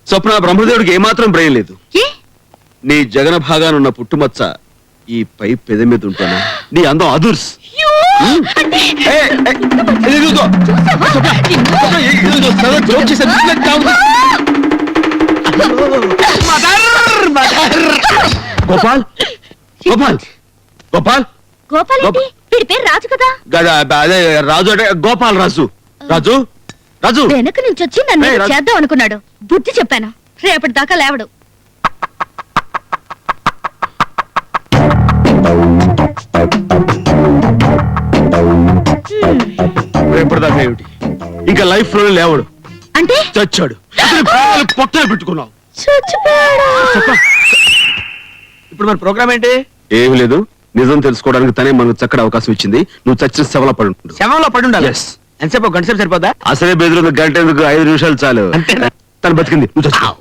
స్వప్న, బ్రహ్మదేవుడికి ఏమాత్రం బ్రెయిన్ లేదు. నీ జగన భాగానున్న పుట్టుమచ్చ ఈ పై పెద మీద ఉంటాను. నీ అందం అదుర్స్. గోపాల్ గోపాల్ గోపాల్ గోపాల్ వీడి పేరు రాజు కదా. అదే రాజు అంటే గోపాల్ రాజు. రాజు రాజు వెనక నుంచి వచ్చి నన్ను చేద్దాం అనుకున్నాడు. బుద్ధి చెప్పాను, రేపటి దాకా లేవడు. రేపటిదాకా ఏమిటి, ఇంకా లైఫ్ లో లేవడు. అంటే చచ్చాడు. పొట్టలు పెట్టుకున్నావు. ఇప్పుడు మన ప్రోగ్రామ్ ఏంటి? ఏమి లేదు, నిజం తెలుసుకోవడానికి తనే మనకు చక్కటి అవకాశం ఇచ్చింది. నువ్వు చచ్చిన శవంలో పడి ఉంటావు. శవంలో పడి ఉండాలి. ఎంతసేపు? గంట సేపు సరిపోద్దా? అసలే బెదిరింది, గంట ఎందుకు, 5 నిమిషాలు చాలు. అంతేనా? తను బతికింది, నువ్వు చచ్చావు.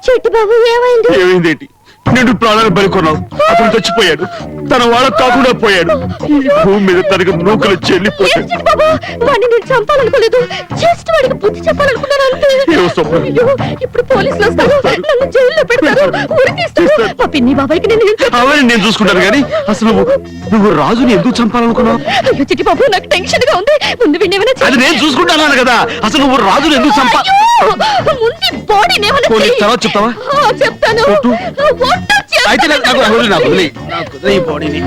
చెట్టు బాబు ఏమైంది? ఏమైంది ఏంటి? నేను ప్రాణాలు బలికొన్నావు. అతను చచ్చిపోయాడు, తన వాళ్ళ కాకుండా పోయాడు. భూమి మీద తనకు నూకలు చెల్లిపోయాడు. వాడిని నేను చంపాలనుకోలేదు, జస్ట్ వాడికి బుద్ధి చెప్పాలనుకున్నాను అంతే. ఇప్పుడు పోలీసులు వస్తారు, నన్ను జైల్లో పెడతారు, ఉరి తీస్తారు. మా పిన్ని బాబాయ్కి అవన్నీ నేను చూసుకుంటాను. కానీ అసలు నువ్వు రాజుని ఎందుకు చంపాలనుకున్నావు? అయ్యో చిట్టి బాబు, నాకు టెన్షన్ గా ఉంది. ముందు వినేమైనా అది నేను చూసుకుంటాను కదా. అసలు నువ్వు రాజుని ఎందుకు ముందు బాడీని ఏమైనా తర్వాత చెప్తావా? చెప్తాను. అయితే నాకు బాడీని